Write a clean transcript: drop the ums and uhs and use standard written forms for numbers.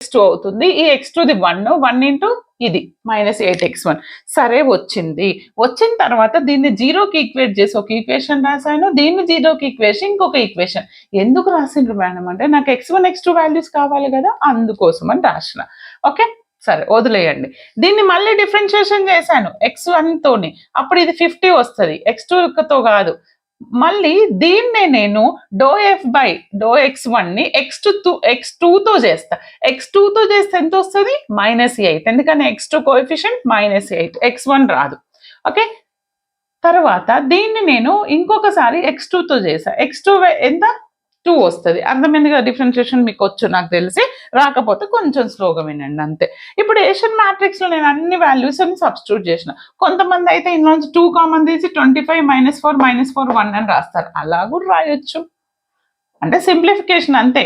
x2 అవుతుంది. ఈ x2ది 1 into ఇది -8x1. సరే వచ్చింది. వచ్చిన తర్వాత దీన్ని జీరోకి ఈక్వేట్ చేసి ఒక ఈక్వేషన్ రాశాను, దీన్ని జీరోకి ఈక్వేషన్ ఇంకొక ఈక్వేషన్. ఎందుకు రాసిండ్రు మేడం అంటే నాకు x1 x2 వాల్యూస్ కావాలి కదా, అందుకోసం అని రాసిన. ఓకే, సరే వదిలేయండి. దీన్ని మళ్ళీ డిఫరెన్షియేషన్ చేశాను x1 తోని, అప్పుడు ఇది 50 వస్తుంది, x2తో కాదు. మళ్ళీ దీన్నే నేను ∂f/∂x1ని x2తో చేస్తా. x2తో చేస్తే ఎంత వస్తుంది? -8. ఎందుకని x2 కోఎఫిషియంట్ -8, x1 రాదు. ఓకే, తర్వాత దీన్ని నేను ఇంకొకసారి x2తో చేసా. x2 ఎంత? 2 వస్తుంది. అర్థమైంది కదా, డిఫరెన్షియేషన్ మీకు వచ్చు నాకు తెలిసి, రాకపోతే కొంచెం స్లోగా వినండి అంతే. ఇప్పుడు ఏషియన్ మ్యాట్రిక్స్లో నేను అన్ని వాల్యూస్ సబ్స్టిట్యూట్ చేసిన. కొంతమంది అయితే ఇందులోంచి 2 కామన్ తీసి 25 -4 -4 1 అని రాస్తారు. అలా కూడా రాయొచ్చు, అంటే సింప్లిఫికేషన్ అంతే.